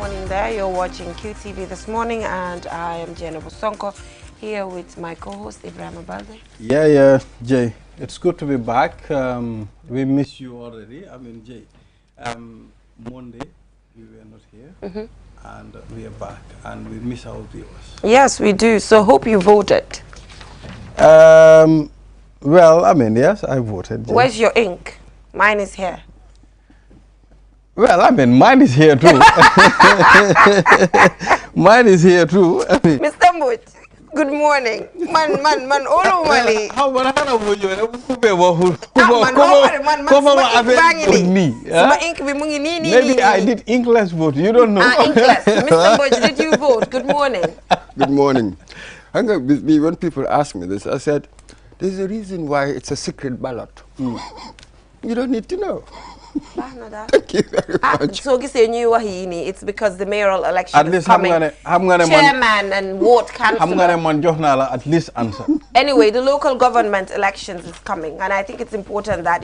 morning there. You're watching QTV this morning, and I am Jenna Busonko here with my co-host Ibrahim Balde. Yeah, Jay. It's good to be back. We miss you already. I mean, Jay, Monday we were not here, and we are back, and we miss our viewers. Yes, we do. So hope you voted. Well, I mean, yes, I voted. Jay. Where's your ink? Mine is here. Well, I mean, mine is here too. Mine is here too. I mean, Mr. Mbut, good morning. Man, olo mali. How about I know you? Maybe I did inkless vote. You don't know. Inkless. Mr. Mbut, did you vote? Good morning. Good morning. When people ask me this, I said, there's a reason why it's a secret ballot. You don't need to know. Thank you very much. So it's because the mayoral election at is least coming. Chairman and ward councillor. At least answer. Anyway, the local government elections is coming, and I think it's important that,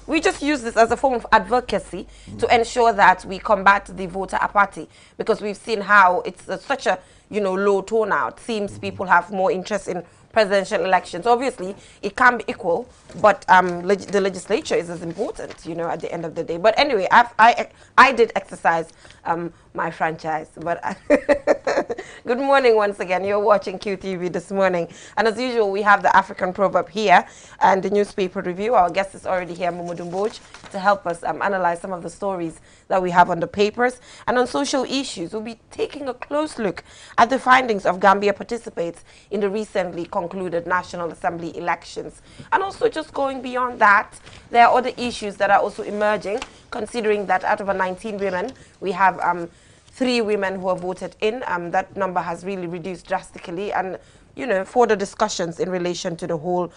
we just use this as a form of advocacy to ensure that we combat the voter apathy, because we've seen how it's such a, low turnout. Seems people have more interest in presidential elections. Obviously, it can be equal, but the legislature is as important, at the end of the day. But anyway, I did exercise my franchise. But good morning once again. You're watching QTV this morning. And as usual, we have the African proverb here and the newspaper review. Our guest is already here, Mamadou Mbodj, to help us analyze some of the stories that we have on the papers. And on social issues, we'll be taking a close look at the findings of Gambia Participates in the recently concluded National Assembly elections. And also just going beyond that, there are other issues that are also emerging, considering that out of 19 women, we have 3 women who have voted in. That number has really reduced drastically, and further discussions in relation to the whole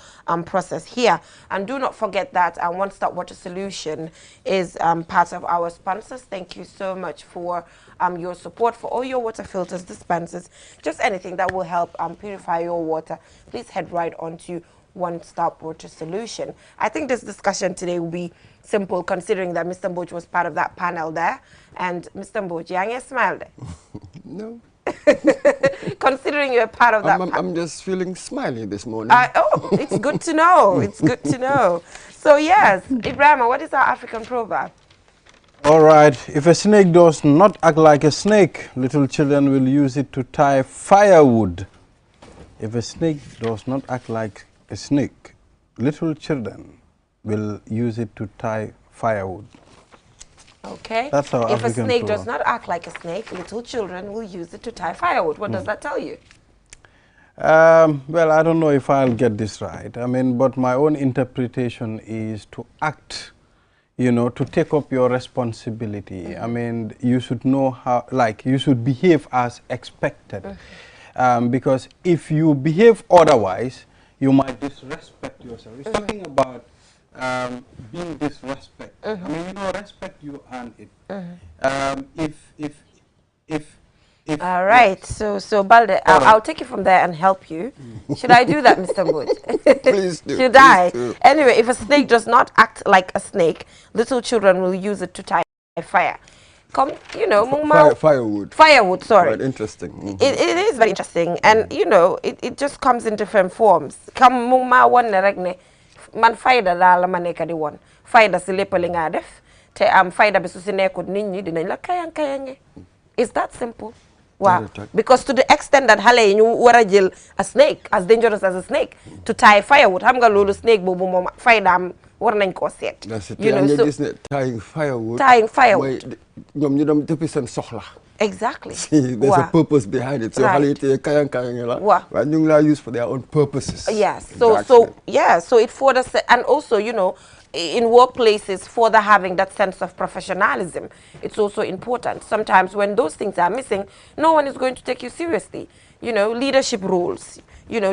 process here. And do not forget that One Stop Water Solution is part of our sponsors. Thank you so much for your support for all your water filters, dispensers, just anything that will help purify your water. Please head right on to One Stop Water Solution. I think this discussion today will be simple, considering that Mr. Mbodj was part of that panel there. And Mr. Mbodj, you smiled. No. Considering you're part of that. I'm just feeling smiley this morning. It's good to know. It's good to know. So yes, Ibrahim, what is our African proverb? All right. If a snake does not act like a snake, little children will use it to tie firewood. If a snake does not act like a snake, little children will use it to tie firewood. Okay. That's our If African a snake proverb. does not act like a snake, little children will use it to tie firewood. What does that tell you? Well, I don't know if I'll get this right. I mean, but my own interpretation is to act, to take up your responsibility. I mean, you should know how, you should behave as expected. Because if you behave otherwise, you might disrespect yourself. It's talking about being disrespect. I mean, respect, you earn it. All right. So Balde, I'll take it from there and help you. Should I do that, Mr. Mbodj? Please do. Should please I? do. Anyway, if a snake does not act like a snake, little children will use it to tie fire. Come, Firewood. Firewood, sorry. Quite interesting. It is very interesting, and it just comes in different forms. Come muma one regne man fayda la maneka di one. Fayda si lepp li nga def te am fayda bi su si nekut nit ñi dinañ la kayange. Is that simple? Wow. Because to the extent that hale yi ñu wara jël a snake as dangerous as a snake to tie firewood, xam nga lolu snake bobu mom fayda am war nañ ko set. So tying firewood. Tying firewood. ñom ñu dem depuis sen soxla. Exactly. There's a purpose behind it. So Right. But you use for their own purposes. Yes. Exactly. So it further, and also, in workplaces, further having that sense of professionalism, it's also important. Sometimes when those things are missing, no one is going to take you seriously. Leadership roles,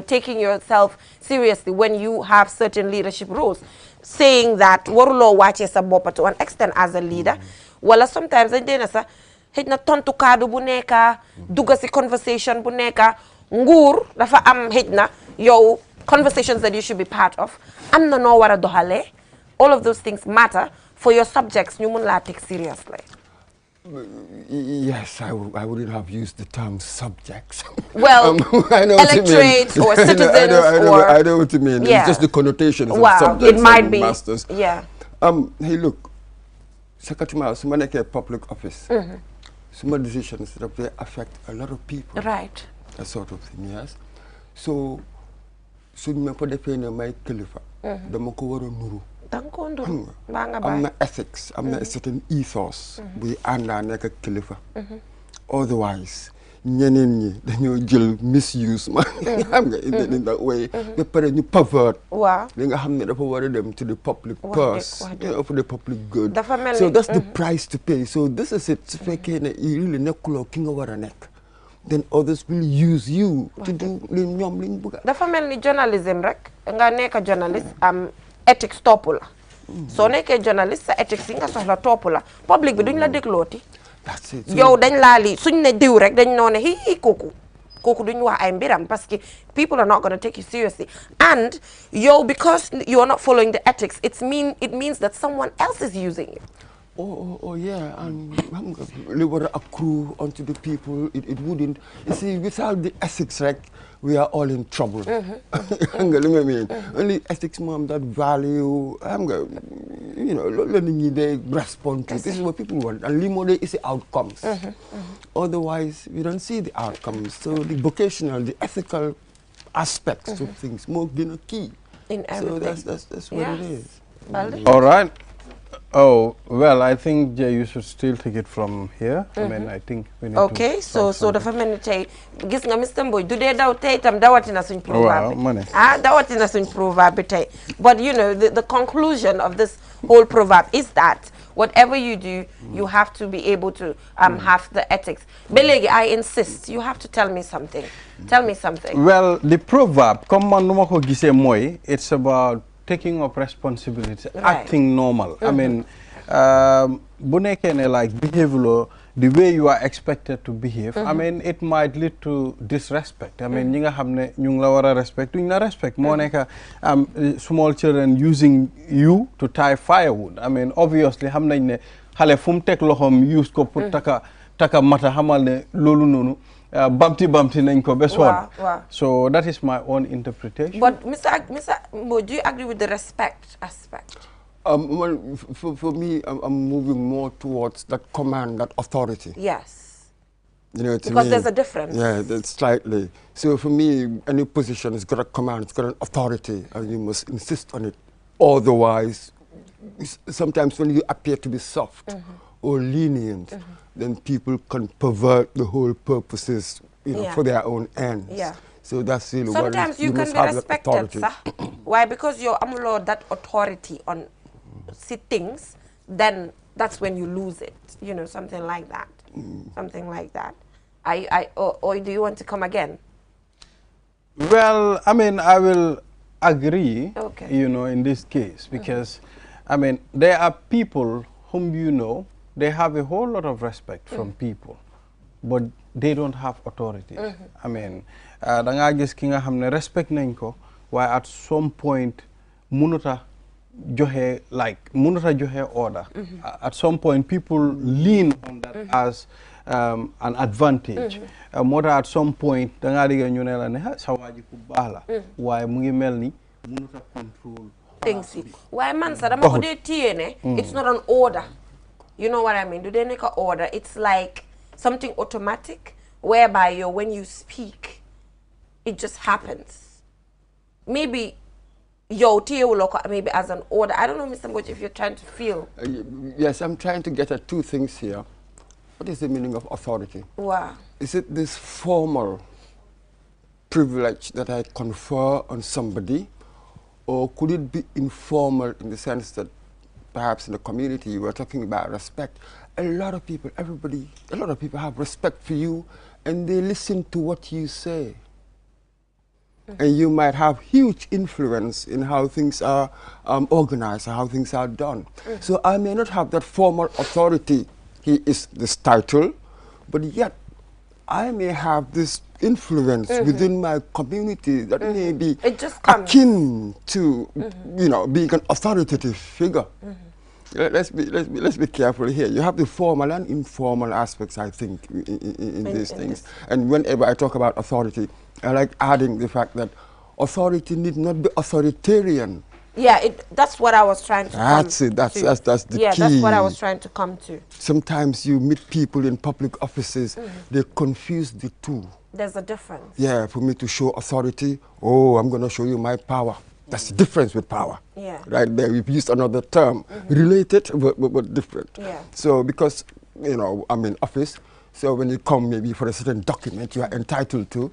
taking yourself seriously when you have certain leadership roles, saying that warulo wache sa bopa to an extent as a leader. Wala sometimes hejna tontu kadu bu neka duga si conversation bu neka nguur dafa am hejna yow conversations that you should be part of am na no wara doxale. All of those things matter for your subjects ñu mun la take seriously. Yes, I wouldn't have used the term subjects. Well, I know electorates or citizens I know what you mean. Yeah. It's just the connotations of Wow, subjects it might and be. masters. Yeah. Hey, look, Secretary, so many public office. Some decisions that they affect a lot of people. Right. That sort of thing, yes. So me put the pain on my califa. The moko nuru. I'm not ethics. I'm not a certain ethos. We are not a califa. Otherwise, ñeneen dañoo jël misuse ma xam nga in that way ba pare ñu pervert li nga xam ne dafa war a dem to the public purse, you know, for the public good. So that's the price to pay. So this is it. Su fekkee ne really nekkuloo ki nga war a nekk, then others will use you to do li ñoom liñ bëgg. Dafa mel ni journalism rek nga nekk journalist am ethics topp la soo nekkee journalist sa ethics yi nga soxla topp la public bi duñ la déglooti. That's it. Yow dañ laa lii suñ ne diw rek dañ noo ne hi kooku duñ wax ay mbiram parce que people are not going to take you seriously, and yow because you're not following the ethics it means that someone else is using you. Oh yeah, and li war a accrue onto the people, it wouldn't. You see, without the ethics, right, we are all in trouble. Only ethics, mom, that value, you know, learning they respond to. This is what people want, and limode is the outcomes. Otherwise, we don't see the outcomes. So the vocational, the ethical aspects of things more key. In everything. So that's what it is. All right. Oh, well, I think Jay, you should still take it from here. I mean, I think we need to so dafa mel ni tey gis nga Mr. Mbodj du dee daw tey itam dawatina suñ proverb bi dawatina suñ proverb bi tey, but you know the conclusion of this whole proverb is that whatever you do, you have to be able to have the ethics. Belegi, I insist, you have to tell me something. Tell me something. Well, the proverb, comme man numa ko gisee mooy, it's about taking up responsibility, acting normal. I mean, bu nekkee ne like behavior, the way you are expected to behave, I mean, it might lead to disrespect. I mean, ñi nga xam ne ñu ngi la war a respect, duñ la respect. Moo nekk small children using you to tie firewood. I mean, obviously, xam nañ ne xale fu mu teg loxoom use ko pour taka mata xamal ne loolu noonu bumpty nañ ko bes one. So that is my own interpretation. But Mr. Mbodj, do you agree with the respect aspect? Well, for me, I'm moving more towards that command, that authority. Yes. You know what I mean? Because there's a difference. Yeah, that's slightly. So for me, any position has got a command, it's got an authority, and you must insist on it. Otherwise, sometimes when you appear to be soft or lenient, then people can pervert the whole purposes, you know, for their own ends. Yeah. So that's really sometimes you can be respected, sir. Why? Because you're that authority on things, then that's when you lose it. You know, something like that. Something like that. Or do you want to come again? Well, I mean, I will agree, you know, in this case, because, I mean, there are people whom you know, they have a whole lot of respect from people, but they don't have authority. I mean, da nga gis ki nga xam ne respect nañ ko, waaye at some point munuta joxe order. At some point people lean on that as an advantage. Moo at some point da nga diga ñu ne la ne sa waaji ku baax la waaye mu ngi mel ni munuta control things. Waaye man sa dama ko dee téye ne it's not an order. You know what I mean? Do they make an order? It's like something automatic whereby when you speak, it just happens. Maybe maybe as an order. I don't know, Mr. Mbodj, if you're trying to feel. Yes, I'm trying to get at two things here. What is the meaning of authority? Wow. Is it this formal privilege that I confer on somebody, or could it be informal in the sense that perhaps in the community you were talking about respect? A lot of people have respect for you, and they listen to what you say. And you might have huge influence in how things are organized, or how things are done. So I may not have that formal authority, he is this title, but yet I may have this influence within my community that may be akin to, you know, being an authoritative figure. let's be careful here. You have the formal and informal aspects, I think, in these things. And whenever I talk about authority, I like adding the fact that authority need not be authoritarian. Yeah, that's what I was trying to That's come it. That's to. the key. Yeah, that's what I was trying to come to. Sometimes you meet people in public offices, they confuse the two. There's a difference. Yeah, for me to show authority, oh, I'm going to show you my power. That's the difference with power. Yeah. Right there, we've used another term, related but different. Yeah. So because, you know, I'm in office, so when you come maybe for a certain document you are entitled to,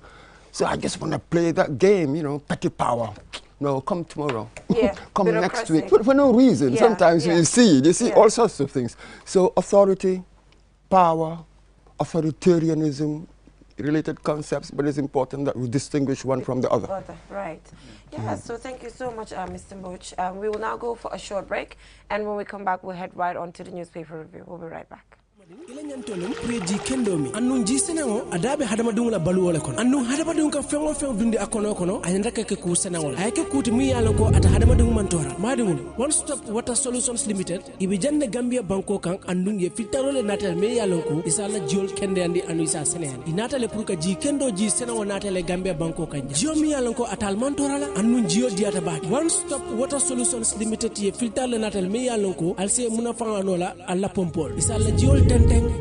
so I just want to play that game, you know, petty power. No, come tomorrow. Yeah. Come next week. For no reason. Yeah. Sometimes you see Yeah. all sorts of things. So authority, power, authoritarianism, related concepts, but it's important that we distinguish one from the other. Right. Yeah, so thank you so much, Mr. Mboch. We will now go for a short break, and when we come back, we'll head right on to the newspaper review. We'll be right back. Ilanyantolen preji kendomi annun jisenango adabe hadamadung la baluwole kono annun hadamadung ka fengo fen dundi akono kono ayandaka ke ku senawol ayake kuti mi yalo ko ata hadamadung mantora madingul one stop water solutions limited ibi janne Gambia banko kan annun ye filtarole natal me yalo ko isala jiol kende andi anu isa senen inatale pour ka ji kendo ji senawo natale Gambia banko kan jio mi yalo ko atal mantora la annun jio diata ba one stop water solutions limited ye filtarole natal me yalo ko alse munafanga nola alla pompol isala jiol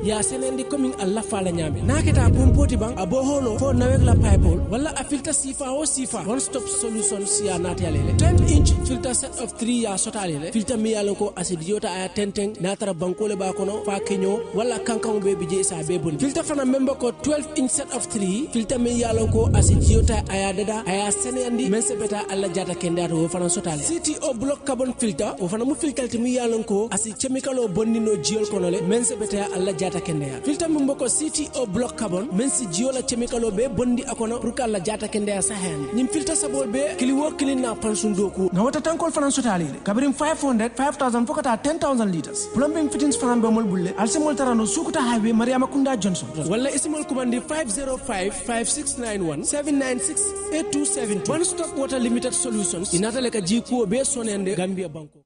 ya senendi coming alla fala nyame naketa pompoti bang abo holo fo nawek la pipe wala a filter sifa o sifa one stop solutions ya natalele 10-inch filter set of 3 ya sotalele filter mi yalo ko acidiota aya tenteng natara bankole ba kono fa kenyo wala kankan be bije sa be bon filter fana member ko 12-inch set of 3 filter mi yalo ko acidiota aya dada aya senendi mense beta alla jata kendato fana sotale CTO block carbon filter o fana mu filter mi yalo ko asi chemical o bonnino jiol kono le mense beta alla jata kendea filter mboko CTO block carbon mensi jiola chemical be bondi akono pour ka alla jata kendea sa hen nim filter sabol be kili wo kili na pansundoku na wata tankol fanan sotali kabirim 500 5000 fokata 10000 liters plumbing fittings fanan be mol bulle alsemol tarano sukuta highway mariama kunda johnson wala isimol kumandi 505 5691 796 8272 one stop water limited solutions inatale ka jikuo be sonende Gambia banko.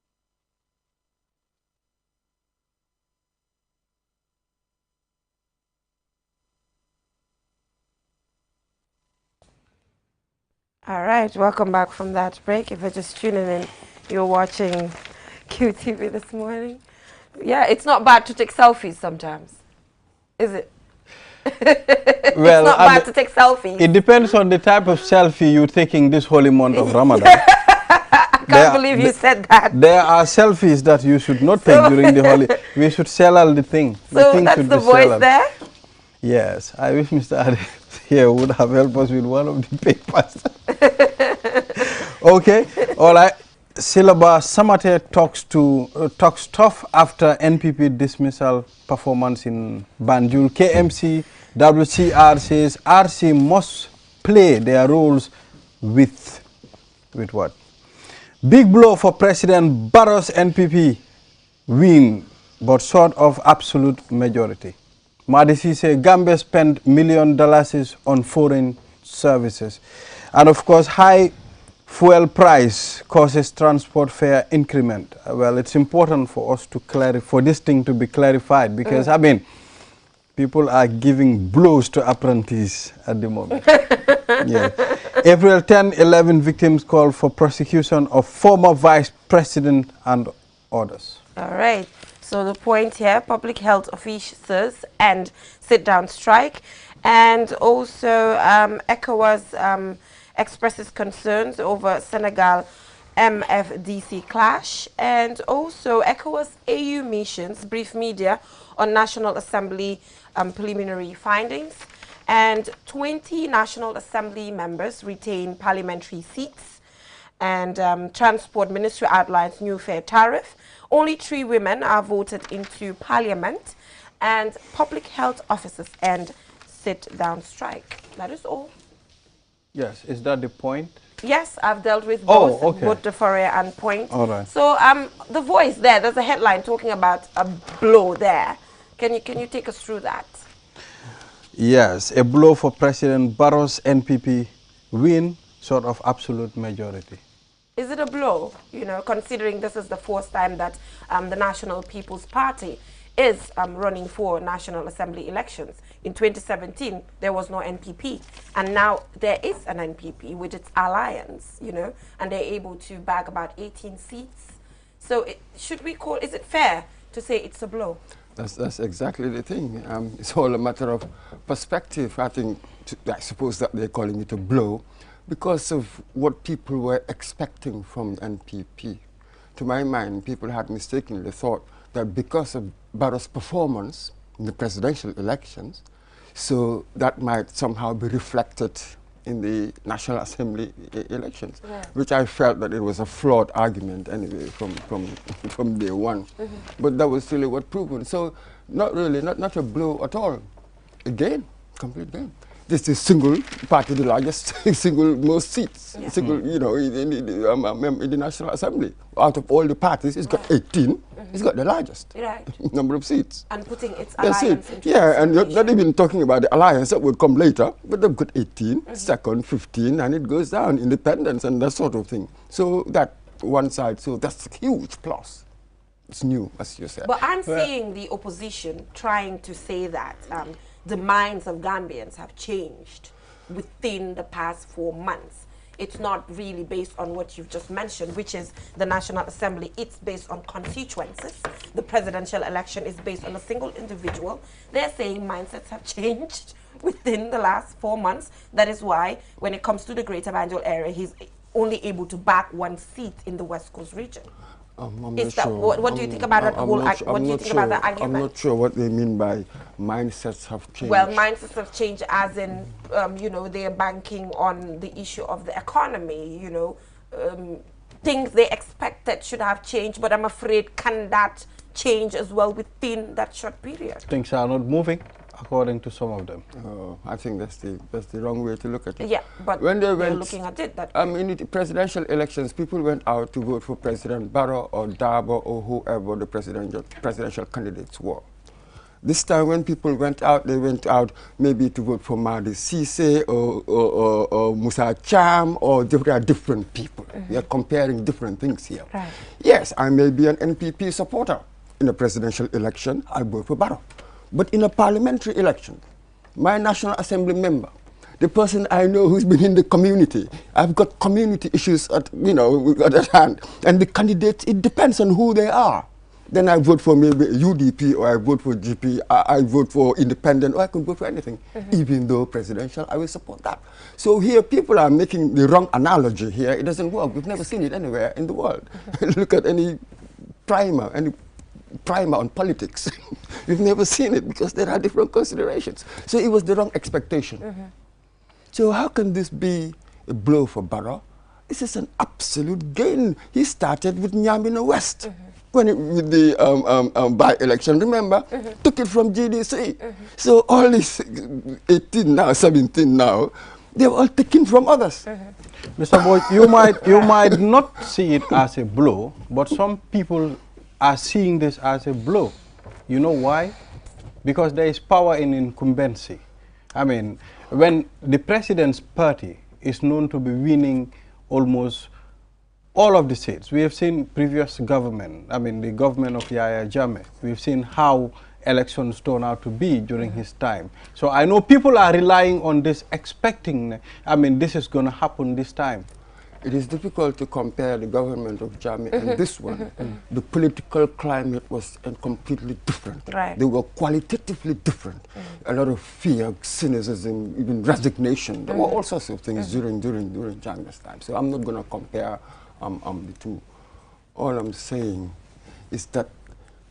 All right, welcome back from that break. If you're just tuning in, you're watching QTV this morning. Yeah, it's not bad to take selfies sometimes, is it? Well, it's not bad to take selfies. It depends on the type of selfie you're taking this holy month of Ramadan. I can't believe you said that. There are selfies that you should not take during the holy. We should sell all the thing. So that's the voice there? Yes, I wish Mr. Arif here would have helped us with one of the papers. Okay, all right. Silaba Samate talks tough after NPP dismissal performance in Banjul. KMC WCR says RC must play their roles with what? Big blow for President Barrow's NPP win, but short of absolute majority. Madisi says Gambia spent $1 million on foreign services. And of course, high fuel price causes transport fare increment. Well, it's important for us to for this thing to be clarified because, I mean, people are giving blows to apprentices at the moment. Yeah. April 10, 11 victims call for prosecution of former vice president and others. All right. So the point here, public health officers and sit-down strike. And also ECOWAS expresses concerns over Senegal MFDC clash. And also ECOWAS AU missions brief media on National Assembly preliminary findings. And 20 National Assembly members retain parliamentary seats. And Transport Ministry outlines new fare tariff. Only 3 women are voted into parliament. And public health officers end sit-down strike. That is all. Yes, is that the point? Yes, I've dealt with both, both the Fourier and point. All right. So the voice there's a headline talking about a blow there. Can you take us through that? Yes, a blow for President Barrow's NPP win, sort of absolute majority. Is it a blow, considering this is the fourth time that the National People's Party is running for National Assembly elections? In 2017, there was no NPP, and now there is an NPP with its alliance, and they're able to bag about 18 seats. So is it fair to say it's a blow? That's exactly the thing. It's all a matter of perspective. I suppose that they're calling it a blow because of what people were expecting from NPP. To my mind, people had mistakenly thought that because of Barrow's performance in the presidential elections, so that might somehow be reflected in the National Assembly elections, which I felt that it was a flawed argument anyway from day one. But that was really what proven. So not really, not a blow at all. Again, complete game. This is single party, the largest single most seats, single, in the National Assembly. Out of all the parties, it's got 18. It's got the largest number of seats. And putting its alliance into and not even talking about the alliance that would come later, but they've got 18, second 15, and it goes down, independence and that sort of thing. So that one side, so that's a huge plus. It's new, as you said. But I'm seeing the opposition trying to say that the minds of Gambians have changed within the past 4 months. It's not really based on what you've just mentioned, which is the National Assembly. It's based on constituencies. The presidential election is based on a single individual. They're saying mindsets have changed within the last 4 months. That is why, when it comes to the Greater Banjul area, he's only able to back 1 seat in the West Coast region. What do you think about that whole? What do you think about that argument? I'm not sure what they mean by mindsets have changed. Well, mindsets have changed as in, they are banking on the issue of the economy. Things they expected should have changed, but I'm afraid can that change as well within that short period? Things are not moving, according to some of them. I think that's the wrong way to look at it. Yeah, but when they're looking at it that in the presidential elections, people went out to vote for President Barrow or Darboe or whoever the presidential candidates were. This time when people went out, they went out maybe to vote for Mahdi Cisse or Musa Cham, or they are different people. We are comparing different things here. Right. Yes, I may be an NPP supporter. In a presidential election, I vote for Barrow. But in a parliamentary election, my National Assembly member, the person I know who's been in the community, I've got community issues at hand, and the candidates, it depends on who they are. Then I vote for maybe UDP, or I vote for GP, I vote for independent, or I can vote for anything. Even though presidential, I will support that. So here people are making the wrong analogy here. It doesn't work. We've never seen it anywhere in the world. Look at any primer on politics. We've never seen it because there are different considerations. So it was the wrong expectation. So how can this be a blow for Barrow? This is an absolute gain. He started with Nyambina West. With the by-election, remember, took it from GDC. So all these 18 now, 17 now, they were all taken from others. Mr. Boy, you might not see it as a blow, but some people are seeing this as a blow. You know why? Because there is power in incumbency. I mean, when the president's party is known to be winning almost all of the seats, we have seen previous government, the government of Yahya Jammeh, we've seen how elections turn out to be during his time. So I know people are relying on this, expecting, this is going to happen this time. It is difficult to compare the government of Jammeh and this one. The political climate was completely different. Right. They were qualitatively different. A lot of fear, cynicism, even resignation. There were all sorts of things during Jammeh's time. So I'm not going to compare the two. All I'm saying is that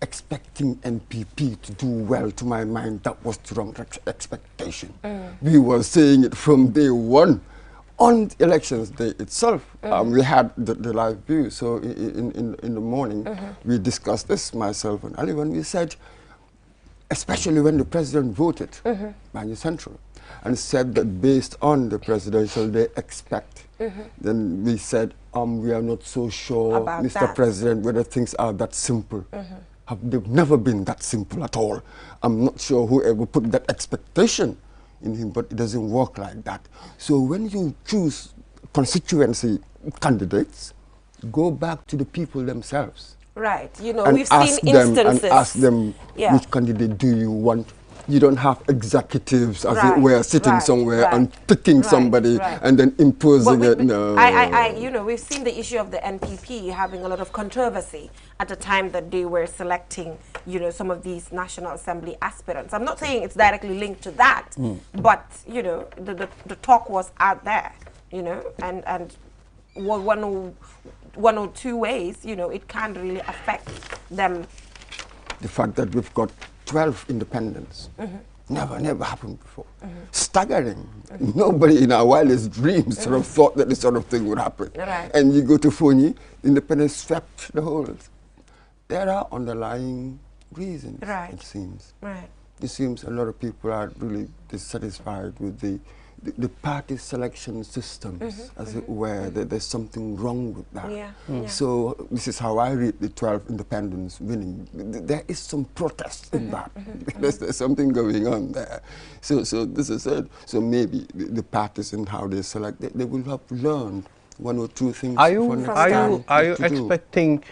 expecting NPP to do well, to my mind, that was the wrong expectation. We were saying it from day one. On elections day itself, we had the live view. So in the morning, we discussed this, myself and Ali, when we said, especially when the president voted, Banjul Central, and said that based on the presidential, they expect. Then we said, we are not so sure, about Mr. that. President, whether things are that simple. They've never been that simple at all. I'm not sure whoever put that expectation in him, but it doesn't work like that. So when you choose constituency candidates, go back to the people themselves. Right. You know, And we've seen instances. And ask them, yeah. which candidate do you want? You don't have executives, as it were, sitting somewhere and picking somebody and then imposing it. No. You know, we've seen the issue of the NPP having a lot of controversy at the time that they were selecting, you know, some of these National Assembly aspirants. I'm not saying it's directly linked to that, but, you know, the talk was out there, you know, and one or two ways, you know, it can really affect them. The fact that we've got 12 independents. Never happened before. Staggering. Nobody in our wildest dreams sort of thought that this sort of thing would happen. And you go to Fonyi, independents swept the whole. There are underlying reasons, it seems. It seems a lot of people are really dissatisfied with the party selection systems, as it were, that there's something wrong with that. So this is how I read the 12 independents winning. There is some protest in that. There's something going on there. So this is it. So maybe the parties and how they select, they will have learned one or two things. Are you expecting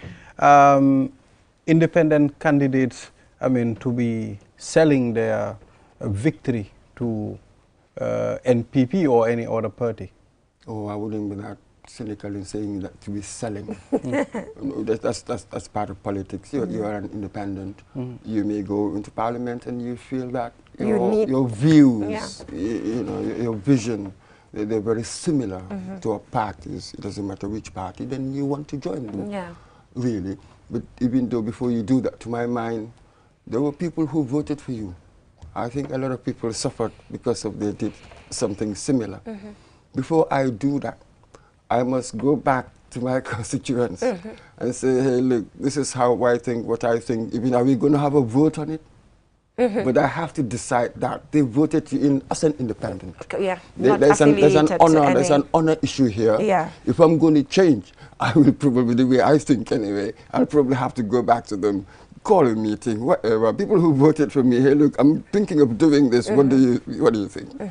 independent candidates, I mean, to be selling their victory to NPP or any other party? Oh, I wouldn't be that cynical in saying that to be selling. That's part of politics. You are an independent. You may go into parliament and you feel that your views, you know, your vision, they're very similar to our parties. It doesn't matter which party, then you want to join them. Really. But even though before you do that, to my mind, there were people who voted for you. I think a lot of people suffered because of they did something similar. Before I do that, I must go back to my constituents and say, hey, look, this is how I think, what I think. Even are we going to have a vote on it? But I have to decide that they voted you in as an independent. There's an honor issue here. If I'm going to change, I will probably, the way I think anyway, I'll probably have to go back to them, call a meeting, whatever. People who voted for me, hey, look, I'm thinking of doing this. What do you think?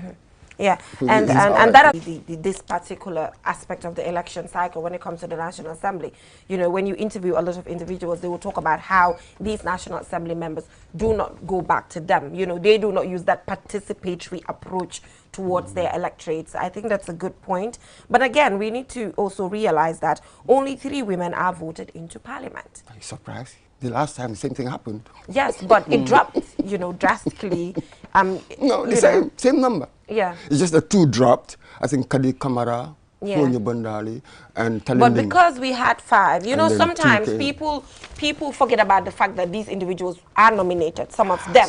Yeah, and that this particular aspect of the election cycle when it comes to the National Assembly, you know, when you interview a lot of individuals, they will talk about how these National Assembly members do not go back to them. You know, they do not use that participatory approach towards their electorates. I think that's a good point. But again, we need to also realize that only 3 women are voted into Parliament. Are you surprised? The last time the same thing happened. Yes, but it dropped, you know, drastically. No, the same number. Yeah. It's just that 2 dropped. I think Kadi Kamara, Fonyi Bandali, and Talending. But because we had 5, you know, sometimes people forget about the fact that these individuals are nominated, some of them.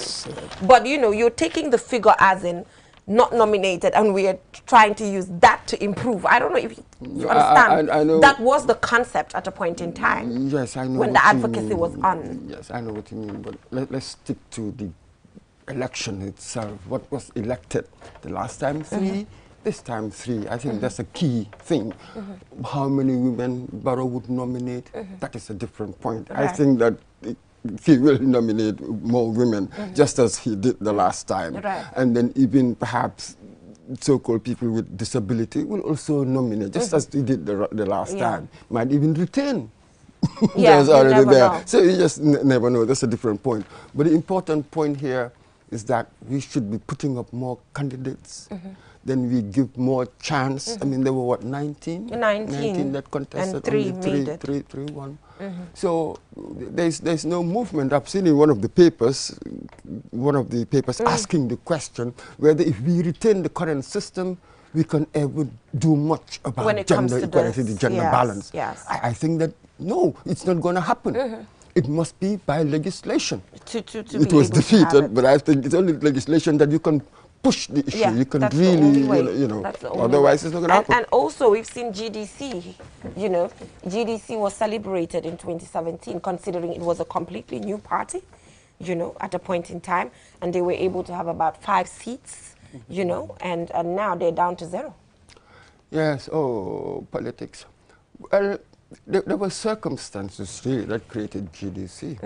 But, you know, you're taking the figure as in not nominated, and we are trying to use that to improve. I don't know if you understand. I know. That was the concept at a point in time. Yes, I know. When the advocacy was on. Yes, I know what you mean. But let's stick to the election itself. What was elected the last time? 3. This time 3. I think that's a key thing. How many women Barrow would nominate? That is a different point. I think that he will nominate more women, just as he did the last time. And then even perhaps so-called people with disability will also nominate, just as he did the last time. Might even retain. There's already there. Know. So you just never know. That's a different point. But the important point here is that we should be putting up more candidates. Then we give more chance. I mean, there were what, 19? 19 that contested. And 3 made it. 3 won. So there's no movement. I've seen in one of the papers asking the question whether if we retain the current system, we can ever do much about gender equality, the gender balance. I think that, no, it's not going to happen. It must be by legislation. It was defeated, but I think it's only legislation that you can push the issue. You can really, you know, otherwise it's not going to happen. And also we've seen GDC, you know, GDC was celebrated in 2017 considering it was a completely new party, you know, at a point in time, and they were able to have about 5 seats, you know, and now they're down to 0. Yes, politics. Well, there were circumstances really that created GDC.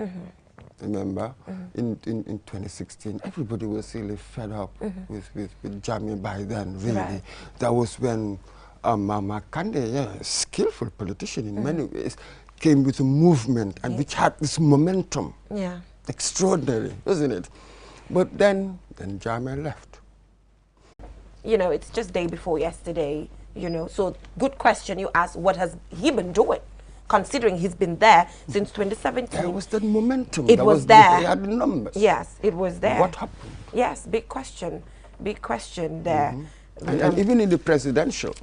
Remember, in 2016, everybody was really fed up with Jammeh by then, really. That was when Mama Kande, yeah, skillful politician in many ways, came with a movement and which had this momentum. Yeah. Extraordinary, wasn't it? But then Jammeh left. You know, it's just day before yesterday, you know. So good question you asked, what has he been doing? Considering he's been there since 2017. There was that momentum. It was there. They had the numbers. Yes, it was there. What happened? Yes, big question there. And even in the presidential,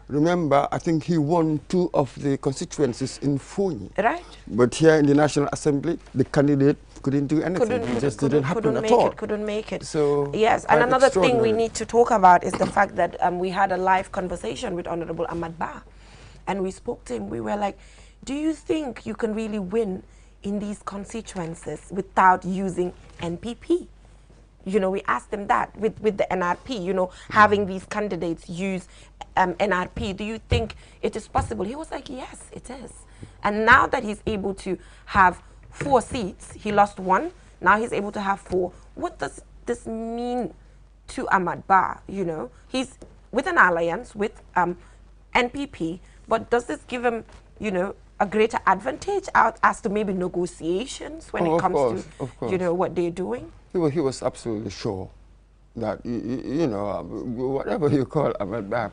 remember, I think he won 2 of the constituencies in Fonyi. Right. But here in the National Assembly, the candidate couldn't do anything. It just didn't happen at all. Couldn't make it. So yes, and another thing we need to talk about is the fact that we had a live conversation with Honorable Ahmad Ba, and we spoke to him. We were like, do you think you can really win in these constituencies without using NPP? You know, we asked him that with the NRP, you know, having these candidates use NRP. Do you think it is possible? He was like, yes, it is. And now that he's able to have 4 seats, he lost 1, now he's able to have 4. What does this mean to Ahmad Ba? You know, he's with an alliance with NPP, but does this give him, you know, a greater advantage out as to maybe negotiations when it comes to, you know, what they're doing? He was absolutely sure that, you know, whatever you call Ahmad Ba,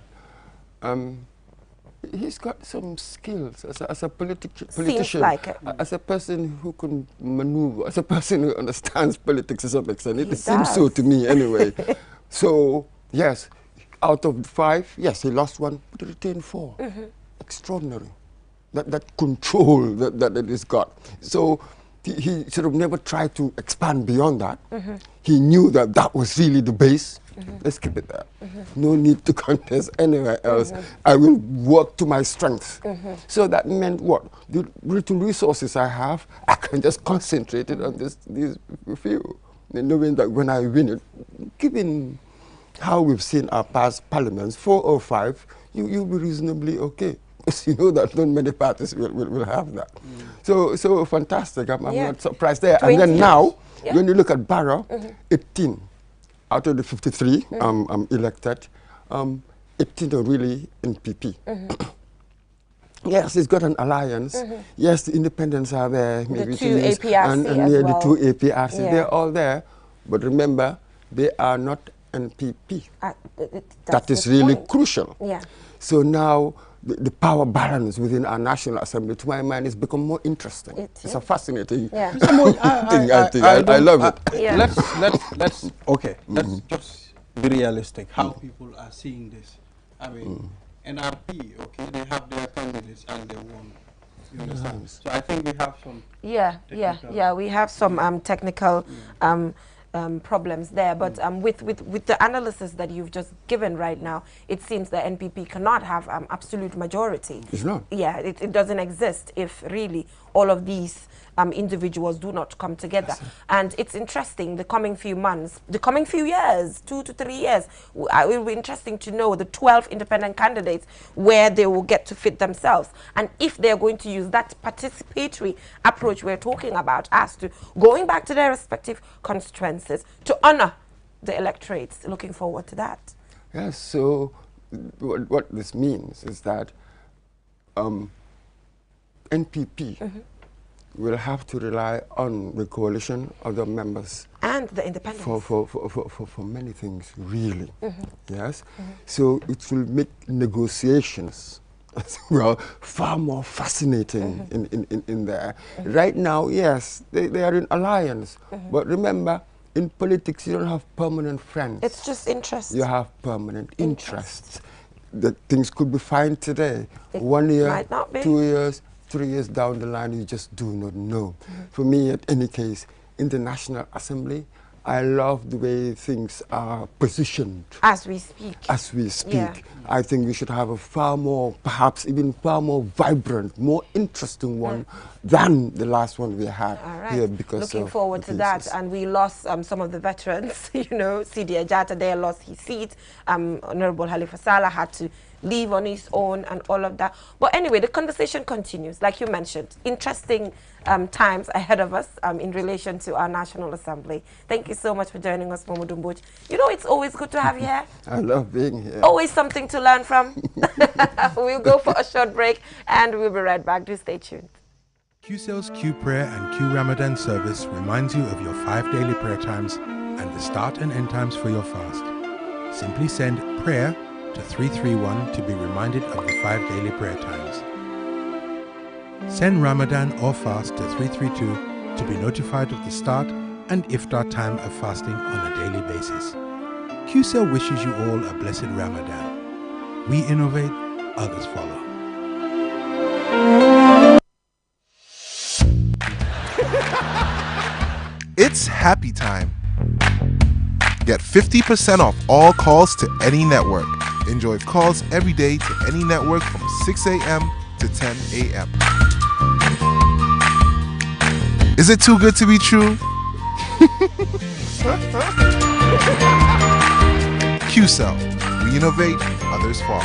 he's got some skills as a politician, like it. As a person who can maneuver, as a person who understands politics to some extent. It seems so to me anyway. So, yes, out of 5, yes, he lost 1, but he retained 4. Extraordinary. That control that he's got. So he sort of never tried to expand beyond that. He knew that that was really the base. Let's keep it there. No need to contest anywhere else. I will work to my strengths. So that meant what? The little resources I have, I can just concentrate it on these few. Knowing that when I win it, given how we've seen our past parliaments, 4 or 5, you'll be reasonably okay. You know that not many parties will have that. So fantastic. I'm not surprised there. And then now, when you look at Barrow, 18 out of the 53 elected, 18 are really NPP. Yes, he's got an alliance. Yes, the independents are there. Maybe the 2 APRC and as well. The 2 APRC, they're all there. But remember, they are not NPP. That is really crucial. Yeah. So now, the power balance within our National Assembly, to my mind, has become more interesting. It's a fascinating thing, I think. I love it. Let's let's just be realistic. How people are seeing this. I mean, NRP, okay, they have their candidates and they won. You understand? So I think we have some. We have some technical problems there, but with the analysis that you've just given right now, it seems the NPP cannot have absolute majority. It's not. Yeah, it doesn't exist if really all of these individuals do not come together. And it's interesting, the coming few months, the coming few years, 2 to 3 years, it will be interesting to know the 12 independent candidates where they will get to fit themselves, and if they're going to use that participatory approach we're talking about as to going back to their respective constituencies to honor the electorates. Looking forward to that. Yes, so what this means is that NPP will have to rely on the coalition of the members and the independents for many things, really. Yes, so it will make negotiations well far more fascinating in there. Right now, yes, they are in alliance, but remember, in politics, you don't have permanent friends. It's just interests. You have permanent interests. That things could be fine today. 1 year, might not be. 2 years, 3 years down the line, you just do not know. For me, at any case, in the National Assembly, I love the way things are positioned. As we speak. As we speak. Yeah. I think we should have a far more, perhaps even far more vibrant, more interesting one than the last one we had here. Because looking forward to that. And we lost some of the veterans, you know, Sidi Ajata there lost his seat. Honorable Halifa Sallah had to leave on his own and all of that. But anyway, the conversation continues, like you mentioned. Interesting times ahead of us in relation to our National Assembly. Thank you so much for joining us, Mamadou Mbodj. You know, it's always good to have you here. I love being here. Always something to learn from. We'll go for a short break and we'll be right back. Do stay tuned. QCell's Q Prayer and Q Ramadan service reminds you of your 5 daily prayer times and the start and end times for your fast. Simply send prayer to 331 to be reminded of the 5 daily prayer times. Send Ramadan or fast to 332 to be notified of the start and iftar time of fasting on a daily basis. QCell wishes you all a blessed Ramadan. We innovate, others follow. It's happy time. Get 50% off all calls to any network. Enjoy calls every day to any network from 6 a.m. to 10 a.m. Is it too good to be true? QCell. We innovate, others follow.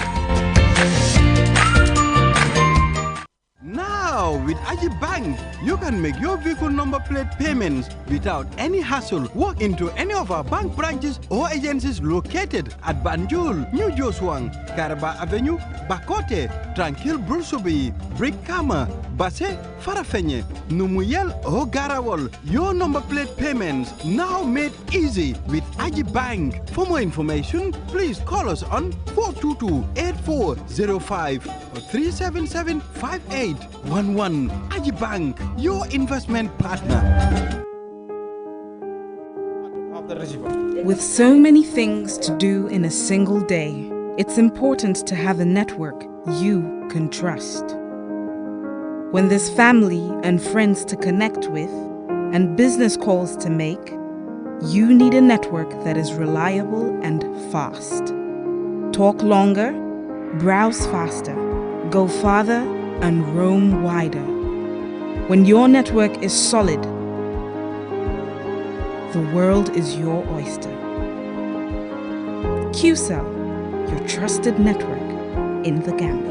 Now, with Aji Bank, you can make your vehicle number plate payments without any hassle. Walk into any of our bank branches or agencies located at Banjul, New Joswang, Karaba Avenue, Bakote, Tranquil Brusubi, Brikama, Basse, Farafenye, Numuyel or Garawal. Your number plate payments now made easy with Aji Bank. For more information, please call us on 422-8405 or 377-5811. Aji Bank, your investment partner. With so many things to do in a single day, it's important to have a network you can trust. When there's family and friends to connect with and business calls to make, you need a network that is reliable and fast. Talk longer, browse faster, go farther, and roam wider. When your network is solid, the world is your oyster. QCell, your trusted network in the Gambia.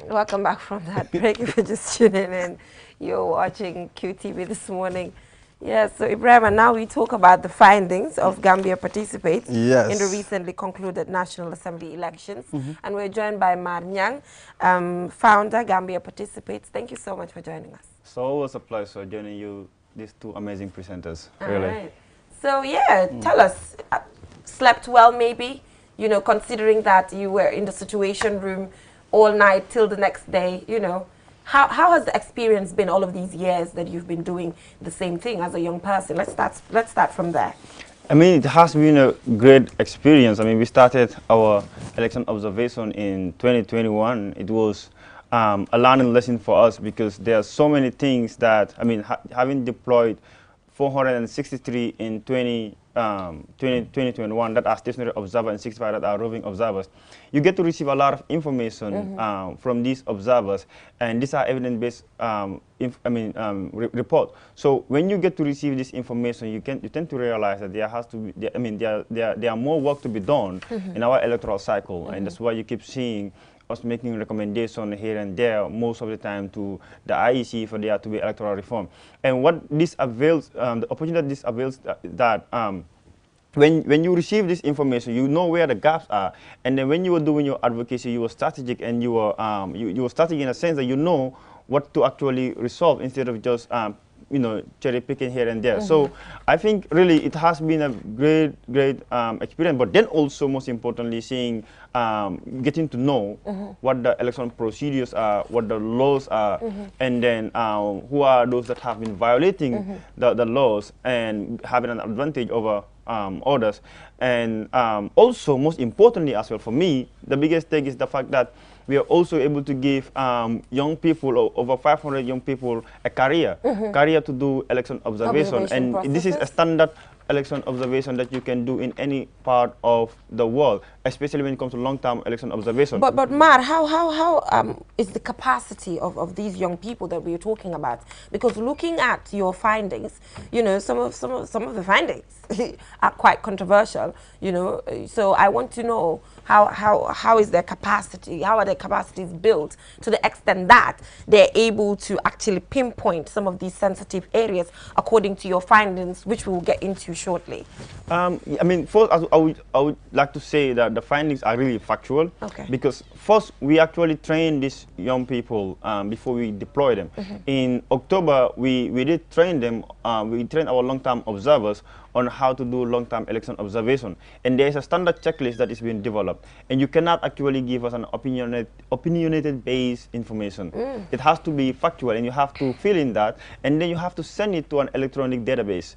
Welcome back from that break. If you're just tuning in, you're watching QTV this morning. Yes, so Ibrahim, and now we talk about the findings of Gambia Participates in the recently concluded National Assembly elections. And we're joined by Mar Nyang, founder, Gambia Participates. Thank you so much for joining us. So always a pleasure joining you, these two amazing presenters, really. Right. So yeah, tell us, slept well maybe, you know, considering that you were in the Situation Room all night till the next day, you know. How has the experience been all of these years that you've been doing the same thing as a young person? Let's start from there. I mean, it has been a great experience. I mean, we started our election observation in 2021. It was a learning lesson for us because there are so many things that, I mean, having deployed 463 in 2021 that are stationary observers and 65 that are roving observers, you get to receive a lot of information from these observers, and these are evidence-based report. So when you get to receive this information, you tend to realize that there has to be, there are more work to be done in our electoral cycle, and that's why you keep seeing us making recommendations here and there most of the time to the IEC for there to be electoral reform. And what this avails, the opportunity that this avails that when you receive this information, you know where the gaps are, and then when you were doing your advocacy, you were strategic, and you were strategic in a sense that you know what to actually resolve instead of just cherry picking here and there. So I think really it has been a great experience, but then also most importantly seeing getting to know what the election procedures are, what the laws are, and then who are those that have been violating the laws and having an advantage over others. And also most importantly as well for me, the biggest thing is the fact that we are also able to give young people, over 500 young people, a career to do election observation. And this is a standard election observation that you can do in any part of the world, especially when it comes to long-term election observation. But Mar, how is the capacity of these young people that we're talking about? Because looking at your findings, you know, some of the findings are quite controversial, you know. So I want to know how is their capacity, how are their capacities built to the extent that they're able to actually pinpoint some of these sensitive areas according to your findings, which we will get into shortly. I mean, first, I would like to say that the findings are really factual. Okay. Because first, we actually train these young people before we deploy them. In October, we did train them. We trained our long-term observers on how to do long-term election observation. And there is a standard checklist that is being developed. And you cannot actually give us an opinionated-based information. It has to be factual, and you have to fill in that, and then you have to send it to an electronic database.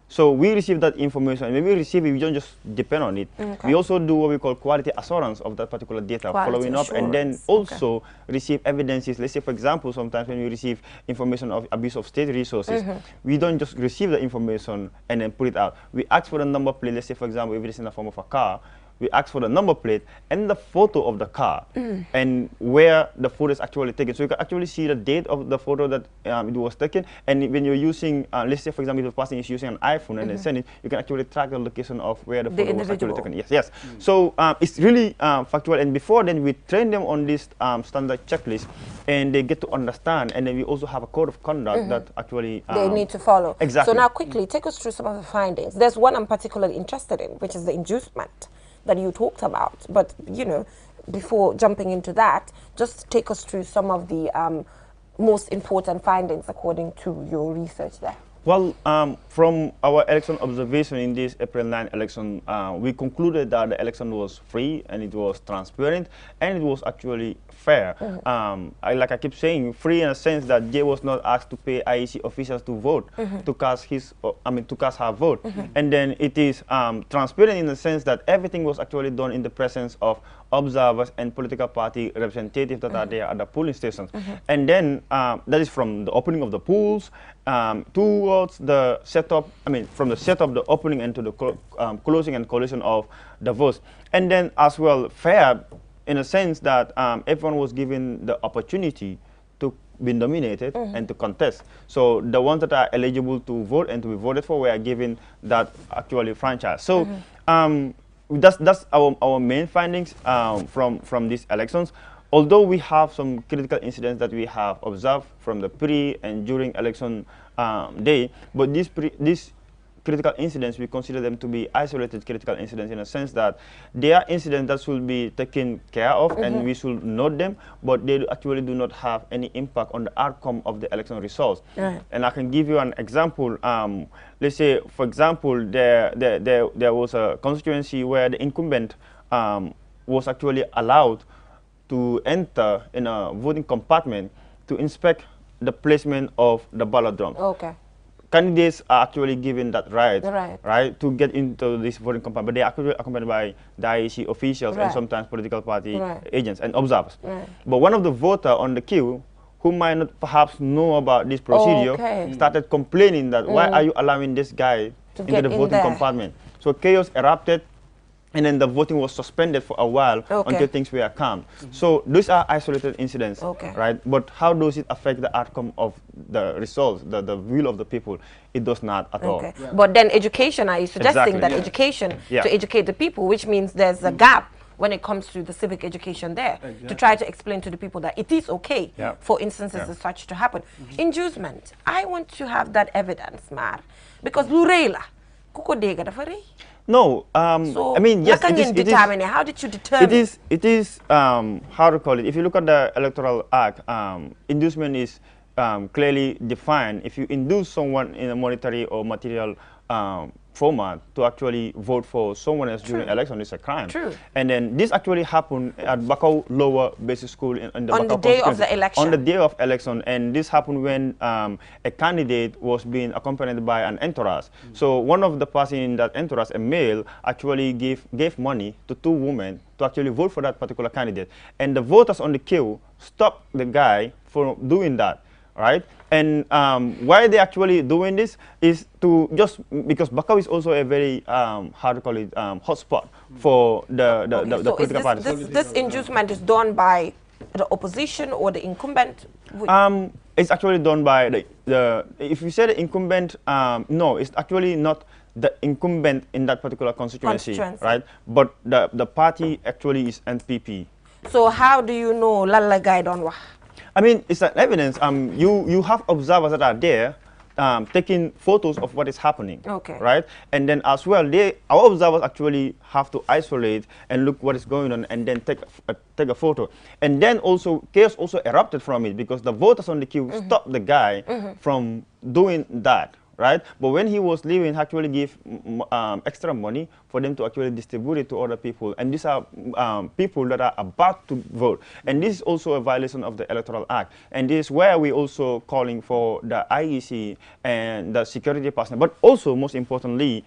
So we receive that information, and when we receive it, we don't just depend on it. Okay. We also do what we call quality assurance of that particular data, following up, and then also receive evidences. Let's say, for example, sometimes when we receive information of abuse of state resources, we don't just receive the information and then put it out. We ask for the number plate. Let's say, for example, if it is in the form of a car, we ask for the number plate and the photo of the car and where the photo is actually taken. So you can actually see the date of the photo that it was taken. And when you're using, let's say, for example, if the person is using an iPhone and then send it, you can actually track the location of where the photo was actually taken. Yes, yes. So it's really factual. And before then, we train them on this standard checklist, and they get to understand. And then we also have a code of conduct that actually they need to follow. Exactly. So now quickly, take us through some of the findings. There's one I'm particularly interested in, which is the inducement that you talked about. But, you know, before jumping into that, just take us through some of the most important findings according to your research there. Well, from our election observation in this April 9 election, we concluded that the election was free and it was transparent and it was actually fair. Like I keep saying, free in a sense that Jay was not asked to pay IEC officials to vote, to cast her vote. And then it is transparent in the sense that everything was actually done in the presence of observers and political party representatives that are there at the polling stations. And then that is from the opening of the polls towards the setup, from the setup, the opening, and to the closing and collation of the votes. And then as well, fair in a sense that everyone was given the opportunity to be nominated and to contest. So the ones that are eligible to vote and to be voted for were given that actually franchise. So that's our main findings from these elections. Although we have some critical incidents that we have observed from the pre and during election day, but these critical incidents, we consider them to be isolated critical incidents in a sense that they are incidents that should be taken care of and we should note them, but they actually do not have any impact on the outcome of the election results. And I can give you an example. Let's say, for example, there was a constituency where the incumbent was actually allowed to enter in a voting compartment to inspect the placement of the ballot drum. Candidates are actually given that right, to get into this voting compartment, but they are actually accompanied by the IEC officials and sometimes political party agents and observers. But one of the voters on the queue, who might not perhaps know about this procedure, started complaining that why are you allowing this guy into the voting compartment? So chaos erupted, and then the voting was suspended for a while until things were calm. So these are isolated incidents, right? But how does it affect the outcome of the results, the will of the people? It does not at all. But then education, are you suggesting that education to educate the people, which means there's a gap when it comes to the civic education there, to try to explain to the people that it is okay for instances as such to happen. Inducement, I want to have that evidence, Mar, because Lurela, kuko dega da fari. No, so I mean, yes, it is. How did you determine? It is, how to call it? If you look at the Electoral Act, inducement is clearly defined. If you induce someone in a monetary or material format to actually vote for someone else during election, it's a crime. And then this actually happened at Bakau Lower Basic School in the on the day of the election. On the day of election, and this happened when a candidate was being accompanied by an entourage. So one of the person in that entourage, a male, actually gave money to two women to actually vote for that particular candidate. And the voters on the queue stopped the guy from doing that. right? And why they're actually doing this is to just because Bakau is also a very how to call it hotspot for the So political parties. this inducement is done by the opposition or the incumbent? It's actually done by the if you say the incumbent, no, it's actually not the incumbent in that particular constituency. Right? But the party actually is NPP. So how do you know Lala Gaidonwa? I mean, it's an evidence. You have observers that are there taking photos of what is happening. Okay. Right? And then as well, our observers actually have to isolate and look what is going on and then take a photo. And then also, chaos also erupted from it because the voters on the queue stopped the guy from doing that. Right? But when he was leaving, he actually gave extra money for them to actually distribute it to other people. And these are people that are about to vote. And this is also a violation of the Electoral Act. And this is where we're also calling for the IEC and the security personnel. But also, most importantly,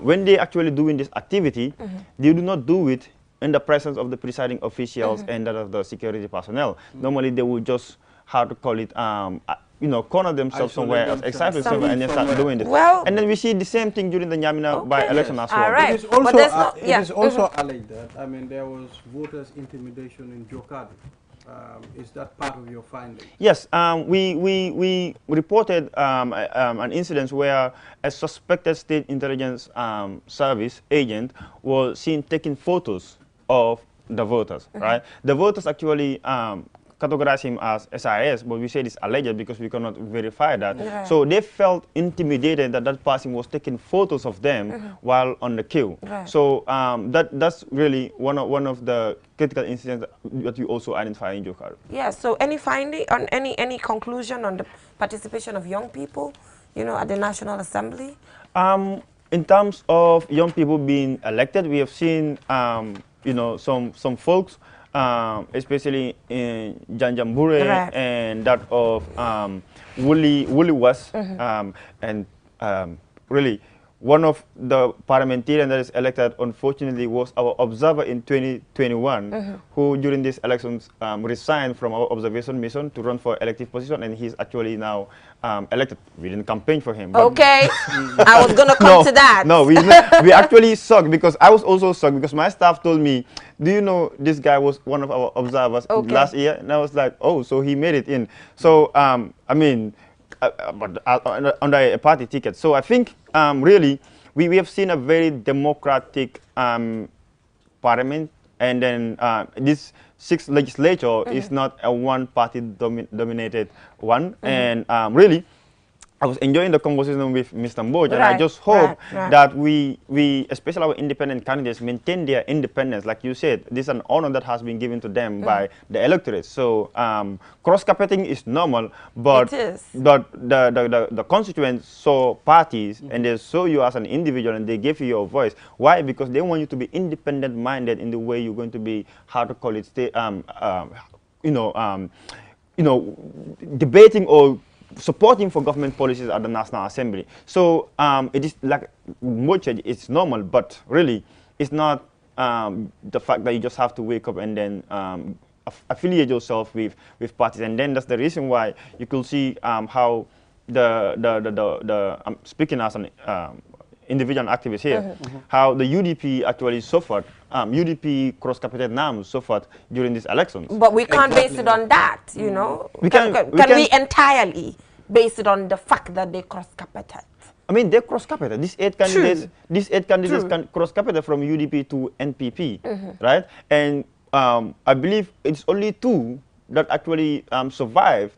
when they're actually doing this activity, they do not do it in the presence of the presiding officials and that of the security personnel. Normally, they will just, how to call it, corner themselves somewhere else, exactly somewhere, and then start doing this. Well, and then we see the same thing during the Nyamina by-election as well. All right. It is also, it is also alleged that, I mean, there was voters' intimidation in Jokadi. Is that part of your finding? Yes, we reported an incident where a suspected state intelligence service agent was seen taking photos of the voters, right? The voters actually categorize him as SIS, but we say it's alleged because we cannot verify that. Yeah. So they felt intimidated that that person was taking photos of them while on the queue. Right. So that's really one of the critical incidents that we also identify in Jokar. Yeah, so any finding on any conclusion on the participation of young people, at the National Assembly? In terms of young people being elected, we have seen, some folks, especially in Janjambure and that of Wuli West, and really one of the parliamentarians that is elected, unfortunately, was our observer in 2021, who during these elections resigned from our observation mission to run for elective position, and he's actually now elected. We didn't campaign for him. Okay, I was going to come to that. No, we actually sucked because I was also sucked because my staff told me, do you know this guy was one of our observers last year? And I was like, oh, so he made it in. So, I mean, but under a party ticket. So I think really we have seen a very democratic parliament, and then this sixth legislature is not a one-party dominated one. And really, I was enjoying the conversation with Mr. Mboj, and I just hope that we, especially our independent candidates, maintain their independence. Like you said, this is an honor that has been given to them by the electorate. So cross-carpeting is normal, but the constituents saw parties, and they saw you as an individual, and they gave you your voice. Why? Because they want you to be independent-minded in the way you're going to be, how to call it, debating or supporting for government policies at the National Assembly. So it is like much, it's normal, but really it's not the fact that you just have to wake up and then affiliate yourself with parties. And then that's the reason why you could see how I'm speaking as an individual activist here, how the UDP actually suffered, UDP cross-capital NAM suffered during these elections. But we can't base it on that, Can we entirely base it on the fact that they cross-capital? I mean, they cross-capital. These eight candidates can cross-capital from UDP to NPP, right? And I believe it's only two that actually survived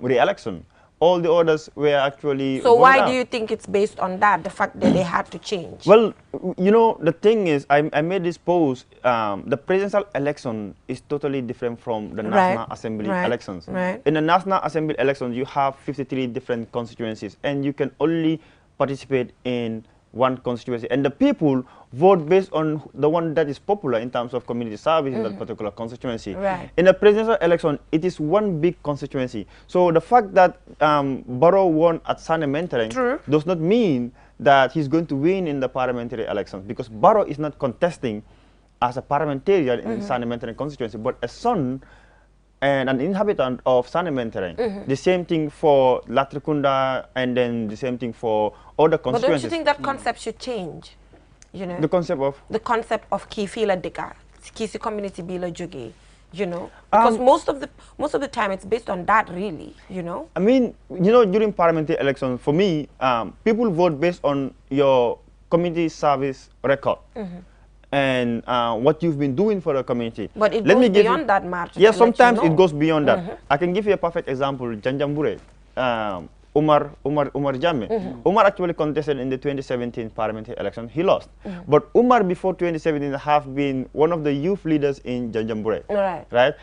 re-election. All the others were actually... So why do you think it's based on that, the fact that they had to change? Well, the thing is, I made this post, the presidential election is totally different from the National Assembly elections. In the National Assembly elections, you have 53 different constituencies, and you can only participate in one constituency, and the people vote based on the one that is popular in terms of community service in that particular constituency. In the presidential election, it is one big constituency. So the fact that Barrow won at Sanementering does not mean that he's going to win in the parliamentary elections, because Barrow is not contesting as a parliamentarian in Sanementering constituency, but a son and an inhabitant of Sanementereng. The same thing for Latrikunda, and then the same thing for other But don't constituencies. you think that concept should change? You know, The concept of? the concept of Kifila Dika, Kisi community Bila Jugi, you know, because most of the time it's based on that, really, you know. I mean, you know, during parliamentary elections, for me, people vote based on your community service record. And what you've been doing for the community. But it goes beyond that, Mark. Yes, sometimes it goes beyond that. I can give you a perfect example. Janjambure, Umar Jammeh. Umar actually contested in the 2017 parliamentary election. He lost. But Umar, before 2017, have been one of the youth leaders in Janjambure. Right?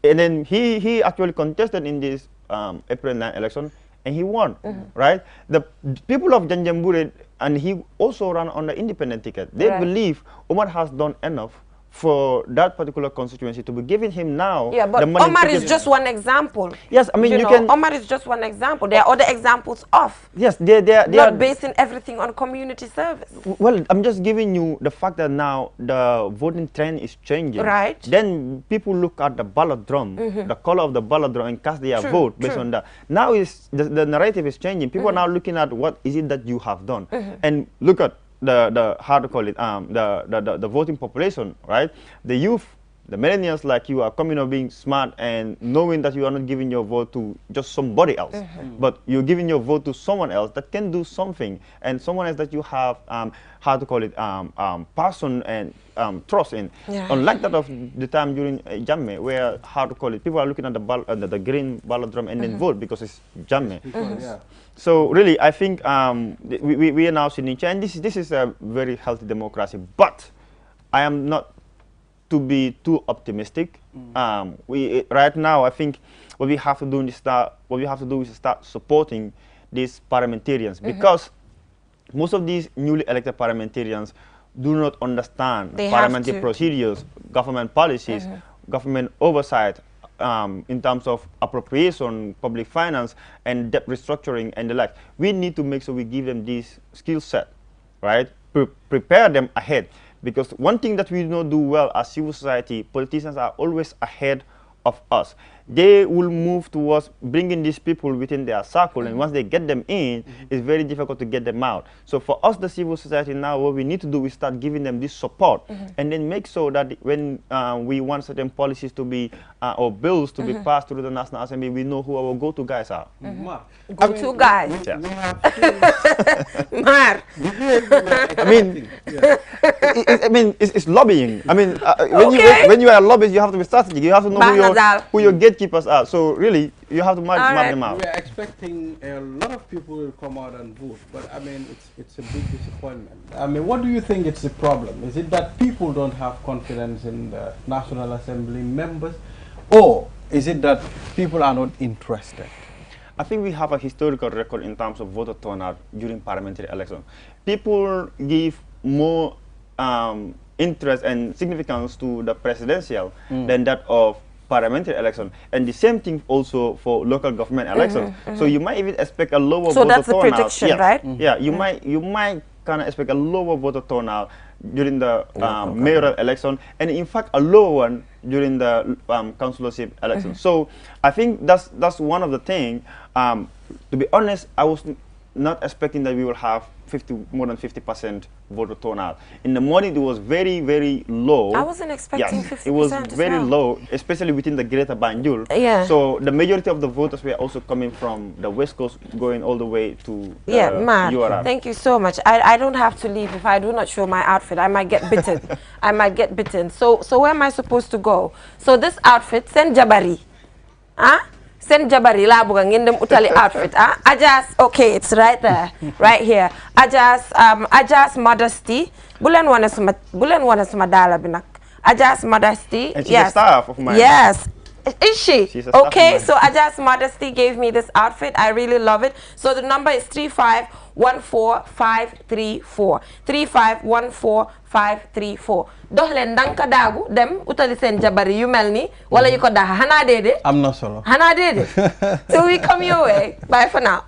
And then he actually contested in this April 9 election, and he won. Right? The people of Janjambure, and he also ran on the independent ticket. They believe Omar has done enough for that particular constituency to be giving him now. Yeah, but Omar is just one example. Yes, I mean, you can. Omar is just one example. There are other examples of. Yes, they not are basing everything on community service. Well, I'm just giving you the fact that now the voting trend is changing. Right. Then people look at the ballot drum, the color of the ballot drum, and cast their vote based on that. Now is the narrative is changing. People are now looking at what is it that you have done, and look at the how to call it the voting population, right? The youth, the millennials like you are coming up being smart and knowing that you are not giving your vote to just somebody else, but you're giving your vote to someone else that can do something, and someone else that you have how to call it passion and trust in. Unlike that of the time during Jammeh, where how to call it, people are looking at the green ballot drum and then vote because it's Jammeh. So really, I think we are now seeing change, and this is a very healthy democracy. But I am not to be too optimistic. Right now, I think what we have to do is start supporting these parliamentarians, because most of these newly elected parliamentarians do not understand parliamentary procedures, government policies, government oversight, in terms of appropriation, public finance, and debt restructuring and the like. We need to make sure we give them this skill set, right? Prepare them ahead. Because one thing that we do not do well as civil society, politicians are always ahead of us. They will move towards bringing these people within their circle, and once they get them in, it's very difficult to get them out. So for us, the civil society now, what we need to do is start giving them this support, and then make sure that when we want certain policies to be, or bills to be passed through the National Assembly, we know who our go-to guys are. Go-to guys. Yeah. Mar. I mean, it's lobbying. I mean, when you are a lobbyist, you have to be strategic. You have to know who your gatekeepers are. So really, you have to map them out. We are expecting a lot of people will come out and vote, but I mean, it's a big disappointment. I mean, what do you think is the problem? Is it that people don't have confidence in the National Assembly members, or is it that people are not interested? I think we have a historical record in terms of voter turnout during parliamentary elections. People give more interest and significance to the presidential than that of parliamentary election, and the same thing also for local government elections. So you might even expect a lower voter turnout. So that's the prediction, right? Yeah, you might kind of expect a lower voter turnout during the mayoral election, and in fact a lower one during the councillorship election. So I think that's one of the things. To be honest, I was not expecting that we will have more than 50% voter turnout. In the morning, it was very, very low. I wasn't expecting 50%. It was very low, especially within the Greater Banjul. So the majority of the voters were also coming from the West Coast, going all the way to URR. Thank you so much. I don't have to leave if I do not show my outfit. I might get bitten. I might get bitten. So where am I supposed to go? So this outfit, send Jabari. Huh? Send Jabari la buga ngeen dem utali outfit. Ajas, okay, it's right there, right here. Ajas modesty. Bulen wana suma dala binak. Ajas modesty. And she's a staff of mine. Yes. Is she? She's a staff okay, of mine. so Ajas modesty gave me this outfit. I really love it. So the number is 3514534. 3514534. Dohlen danka dagu dem utali sen Jabari yu melni wala yu ko daha hana dede. I'm not solo. Hana dede. Till we come your way. Bye for now.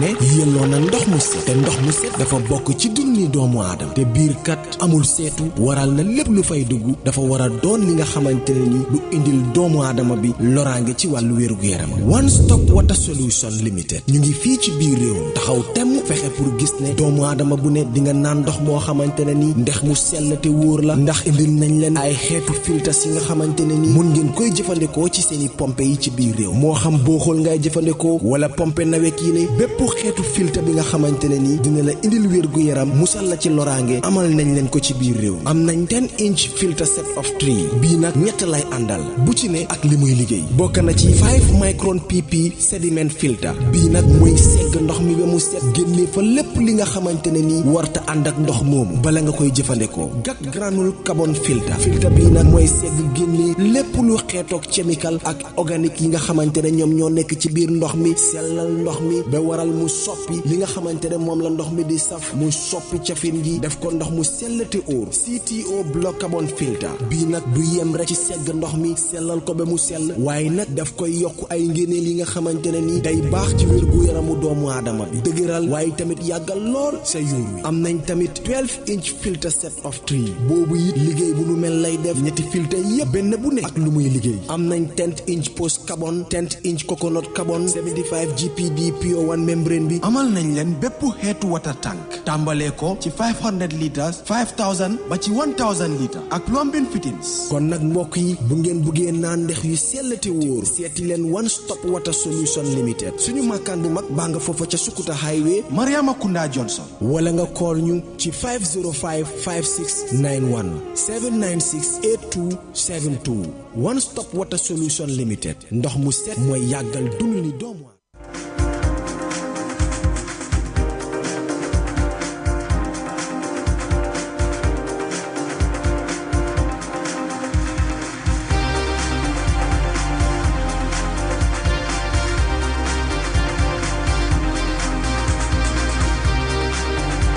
ne yelloo na ndox mu set te ndox mu set dafa bokk ci dunni doomu aadama te biir kat amul seetu waral na lépp lu fay dugg dafa war a doon li nga xamante ne ni lu indil doomu aadama bi loraange ci wàllu wér-gu-yaram One Stop Water Solution Limited ñu ngi fii ci biir réew taxaw temm fexe pour gis ne doomu aadama bu ne di nga naan ndox moo xamante ne ni ndex mu sell te wóor la ndax indil nañ leen ay xeetu filtres yi nga xamante ne ni mun ngeen koy jëfandikoo ci seeni pompe yi ci biir réew moo xam booxool ngay jëfandikoo wala pompe nawet yi ne bépp xeetu filtre bi nga xamante ne ni dina la indil wér-gu-yaram musal la ci loraange amal nañ leen ko ci biir réew am nañ 10-inch filter set of 3 bii nag ñett lay àndal bu ci ne ak li muy liggéey bokk na ci 5 micron pp sediment filter bii nag mooy segg ndox mi ba mu set génne fa lépp li nga xamante ne ni warta ànd ak ndox moomu bala nga koy jëfandikoo gak granule carbon filter bii nag mooy segg génne lépp lu xeetoog chemical ak organique yi nga xamante ne ñoom ñoo nekk ci biir ndox mi sellal ndox mi ba waral mu soppi li nga xamante ne moom la ndox mi di saf mu soppi cafin gi def ko ndox mu sell te óor CTO block carbon filter bii nag du yem rek ci segg ndox mi sellal ko ba mu sell waaye nag daf koy yokk ay ngéneel yi nga xamante ne ni day baax ci wér-gu-yaramu doomu aadama bi dëgëral waaye tamit yàggal lool sa yuur wi am nañ tamit 12-inch filter set of 3 boobu it liggéey bu nu mel lay def ñetti filter yépp benn bu ne ak lu muy liggéey am nañ 10-inch post carbon 10-inch coconut carbon 75 GPD pure one membrane bi amal nañ leen bépp xeetu water tank tàmbalee ko ci 500 litres 5000 ba ci 1000 litres ak plumbing fittings kon nag mbokk yi bu ngeen buggee naan ndex yu sell te wóor seeti leen One Stop Water Solution Limited suñu makkaan bu mag baa nga foofa ca Sukuta Highway Mariama Kunda Johnson wala nga call ñu ci 505 5691 796 8272 One Stop Water Solution Limited ndox mu set mooy yàggal dund ni doomu